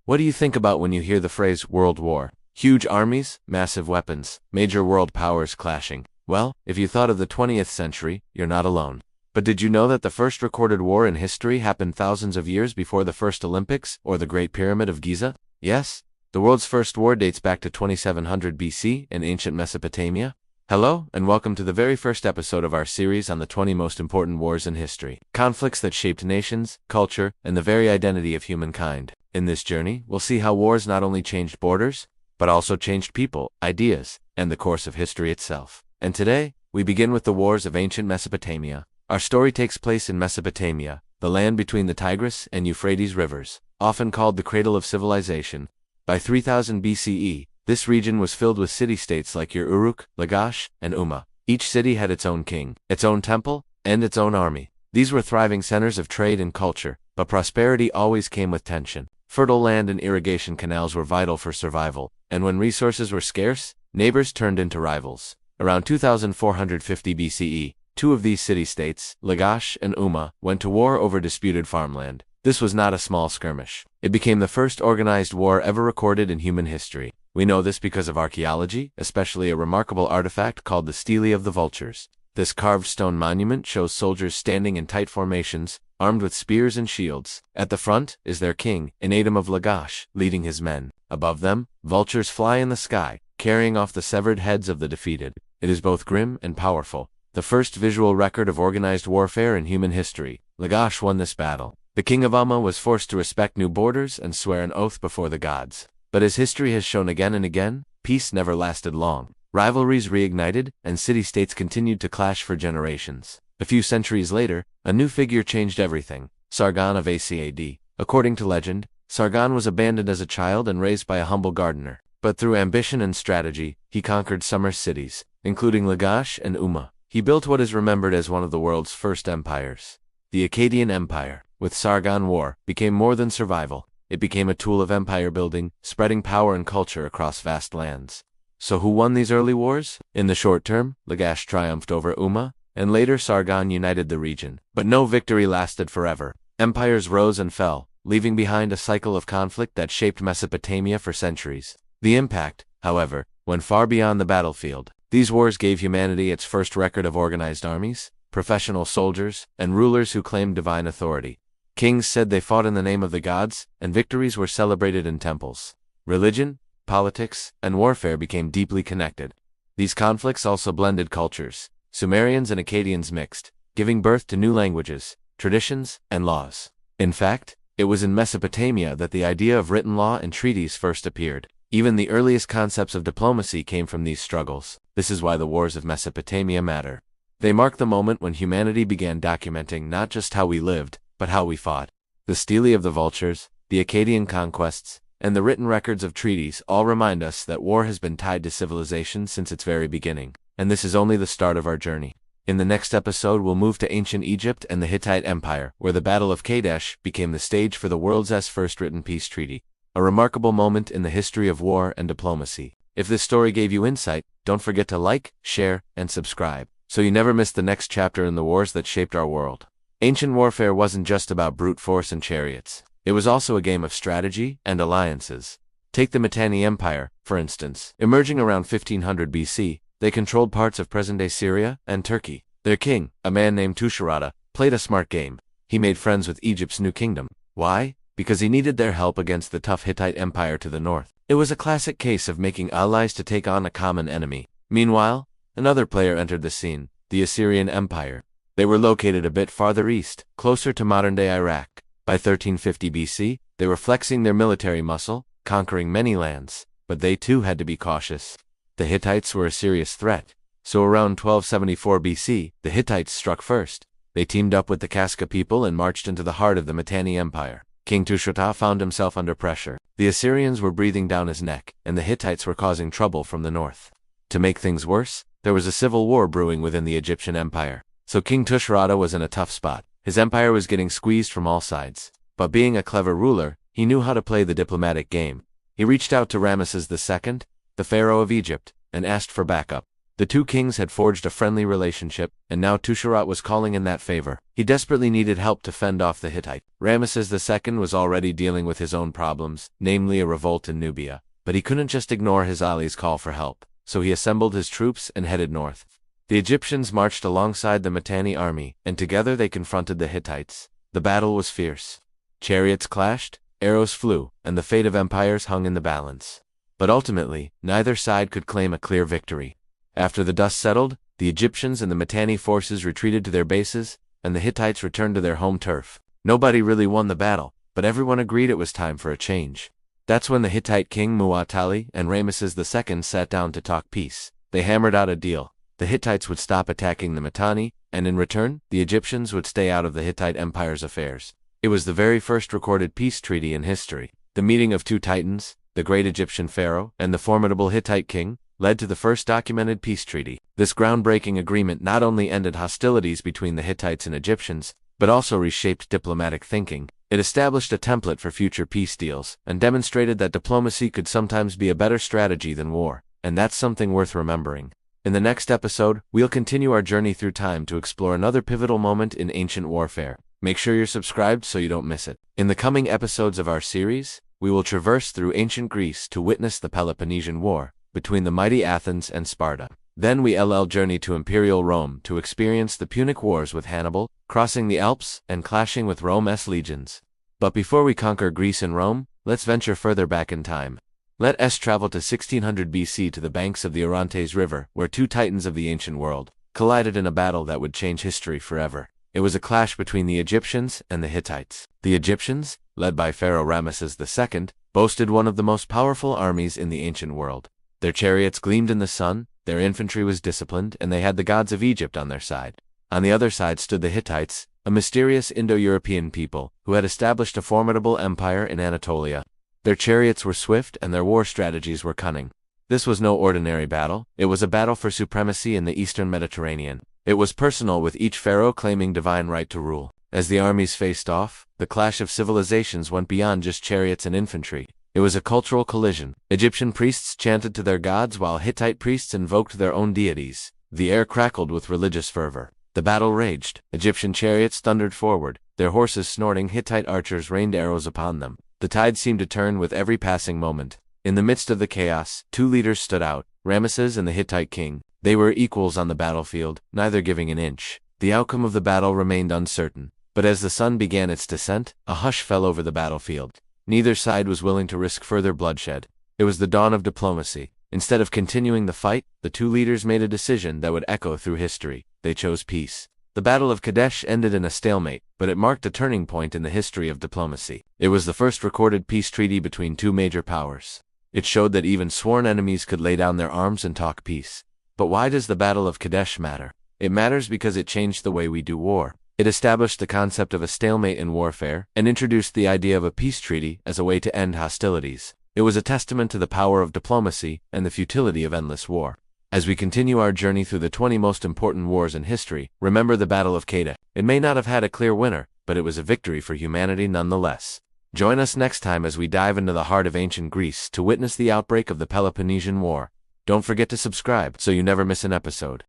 What do you think about when you hear the phrase World War? Huge armies, massive weapons, major world powers clashing. Well, if you thought of the 20th century, you're not alone. But did you know that the first recorded war in history happened thousands of years before the first Olympics or the Great Pyramid of Giza? Yes, the world's first war dates back to 2700 BC in ancient Mesopotamia. Hello, and welcome to the very first episode of our series on the 20 most important wars in history. Conflicts that shaped nations, culture, and the very identity of humankind. In this journey, we'll see how wars not only changed borders, but also changed people, ideas, and the course of history itself. And today, we begin with the wars of ancient Mesopotamia. Our story takes place in Mesopotamia, the land between the Tigris and Euphrates rivers, often called the cradle of civilization. By 3000 BCE, this region was filled with city-states like Uruk, Lagash, and Umma. Each city had its own king, its own temple, and its own army. These were thriving centers of trade and culture, but prosperity always came with tension. Fertile land and irrigation canals were vital for survival, and when resources were scarce, neighbors turned into rivals. Around 2450 BCE, two of these city-states, Lagash and Umma, went to war over disputed farmland. This was not a small skirmish. It became the first organized war ever recorded in human history. We know this because of archaeology, especially a remarkable artifact called the Stele of the Vultures. This carved stone monument shows soldiers standing in tight formations, armed with spears and shields. At the front is their king, Enadam of Lagash, leading his men. Above them, vultures fly in the sky, carrying off the severed heads of the defeated. It is both grim and powerful. The first visual record of organized warfare in human history. Lagash won this battle. The king of Umma was forced to respect new borders and swear an oath before the gods. But as history has shown again and again, peace never lasted long. Rivalries reignited, and city-states continued to clash for generations. A few centuries later, a new figure changed everything: Sargon of Akkad. According to legend, Sargon was abandoned as a child and raised by a humble gardener. But through ambition and strategy, he conquered summer cities, including Lagash and Umma. He built what is remembered as one of the world's first empires. The Akkadian Empire, with Sargon war, became more than survival. It became a tool of empire building, spreading power and culture across vast lands. So who won these early wars? In the short term, Lagash triumphed over Umma, and later Sargon united the region. But no victory lasted forever. Empires rose and fell, leaving behind a cycle of conflict that shaped Mesopotamia for centuries. The impact, however, went far beyond the battlefield. These wars gave humanity its first record of organized armies, professional soldiers, and rulers who claimed divine authority. Kings said they fought in the name of the gods, and victories were celebrated in temples. Religion, politics, and warfare became deeply connected. These conflicts also blended cultures. Sumerians and Akkadians mixed, giving birth to new languages, traditions, and laws. In fact, it was in Mesopotamia that the idea of written law and treaties first appeared. Even the earliest concepts of diplomacy came from these struggles. This is why the wars of Mesopotamia matter. They mark the moment when humanity began documenting not just how we lived, but how we fought. The Stele of the Vultures, the Akkadian conquests, and the written records of treaties all remind us that war has been tied to civilization since its very beginning. And this is only the start of our journey. In the next episode, we'll move to ancient Egypt and the Hittite Empire, where the Battle of Kadesh became the stage for the world's first written peace treaty. A remarkable moment in the history of war and diplomacy. If this story gave you insight, don't forget to like, share, and subscribe, so you never miss the next chapter in the wars that shaped our world. Ancient warfare wasn't just about brute force and chariots. It was also a game of strategy and alliances. Take the Mitanni Empire, for instance. Emerging around 1500 BC, they controlled parts of present-day Syria and Turkey. Their king, a man named Tushratta, played a smart game. He made friends with Egypt's new kingdom. Why? Because he needed their help against the tough Hittite Empire to the north. It was a classic case of making allies to take on a common enemy. Meanwhile, another player entered the scene: the Assyrian Empire. They were located a bit farther east, closer to modern-day Iraq. By 1350 BC, they were flexing their military muscle, conquering many lands. But they too had to be cautious. The Hittites were a serious threat. So around 1274 BC, the Hittites struck first. They teamed up with the Kaska people and marched into the heart of the Mitanni Empire. King Tushratta found himself under pressure. The Assyrians were breathing down his neck, and the Hittites were causing trouble from the north. To make things worse, there was a civil war brewing within the Egyptian Empire. So King Tushratta was in a tough spot. His empire was getting squeezed from all sides. But being a clever ruler, he knew how to play the diplomatic game. He reached out to Ramesses II, the pharaoh of Egypt, and asked for backup. The two kings had forged a friendly relationship, and now Tushratt was calling in that favor. He desperately needed help to fend off the Hittite. Ramesses II was already dealing with his own problems, namely a revolt in Nubia. But he couldn't just ignore his ali's call for help, so he assembled his troops and headed north. The Egyptians marched alongside the Mitanni army, and together they confronted the Hittites. The battle was fierce. Chariots clashed, arrows flew, and the fate of empires hung in the balance. But ultimately, neither side could claim a clear victory. After the dust settled, the Egyptians and the Mitanni forces retreated to their bases, and the Hittites returned to their home turf. Nobody really won the battle, but everyone agreed it was time for a change. That's when the Hittite king Muwatalli and Ramesses II sat down to talk peace. They hammered out a deal. The Hittites would stop attacking the Mitanni, and in return, the Egyptians would stay out of the Hittite Empire's affairs. It was the very first recorded peace treaty in history. The meeting of two titans, the great Egyptian pharaoh and the formidable Hittite king, led to the first documented peace treaty. This groundbreaking agreement not only ended hostilities between the Hittites and Egyptians, but also reshaped diplomatic thinking. It established a template for future peace deals, and demonstrated that diplomacy could sometimes be a better strategy than war, and that's something worth remembering. In the next episode, we'll continue our journey through time to explore another pivotal moment in ancient warfare. Make sure you're subscribed so you don't miss it. In the coming episodes of our series, we will traverse through ancient Greece to witness the Peloponnesian War between the mighty Athens and Sparta. Then we'll journey to Imperial Rome to experience the Punic Wars with Hannibal, crossing the Alps and clashing with Rome's legions. But before we conquer Greece and Rome, let's venture further back in time. Let us travel to 1600 BC to the banks of the Orontes River, where two titans of the ancient world collided in a battle that would change history forever. It was a clash between the Egyptians and the Hittites. The Egyptians, led by Pharaoh Ramesses II, boasted one of the most powerful armies in the ancient world. Their chariots gleamed in the sun, their infantry was disciplined, and they had the gods of Egypt on their side. On the other side stood the Hittites, a mysterious Indo-European people who had established a formidable empire in Anatolia. Their chariots were swift and their war strategies were cunning. This was no ordinary battle. It was a battle for supremacy in the eastern Mediterranean. It was personal, with each pharaoh claiming divine right to rule. As the armies faced off, the clash of civilizations went beyond just chariots and infantry. It was a cultural collision. Egyptian priests chanted to their gods while Hittite priests invoked their own deities. The air crackled with religious fervor. The battle raged. Egyptian chariots thundered forward, their horses snorting. Hittite archers rained arrows upon them. The tide seemed to turn with every passing moment. In the midst of the chaos, two leaders stood out, Ramesses and the Hittite king. They were equals on the battlefield, neither giving an inch. The outcome of the battle remained uncertain. But as the sun began its descent, a hush fell over the battlefield. Neither side was willing to risk further bloodshed. It was the dawn of diplomacy. Instead of continuing the fight, the two leaders made a decision that would echo through history. They chose peace. The Battle of Kadesh ended in a stalemate, but it marked a turning point in the history of diplomacy. It was the first recorded peace treaty between two major powers. It showed that even sworn enemies could lay down their arms and talk peace. But why does the Battle of Kadesh matter? It matters because it changed the way we do war. It established the concept of a stalemate in warfare, and introduced the idea of a peace treaty as a way to end hostilities. It was a testament to the power of diplomacy and the futility of endless war. As we continue our journey through the 20 most important wars in history, remember the Battle of Kadesh. It may not have had a clear winner, but it was a victory for humanity nonetheless. Join us next time as we dive into the heart of ancient Greece to witness the outbreak of the Peloponnesian War. Don't forget to subscribe so you never miss an episode.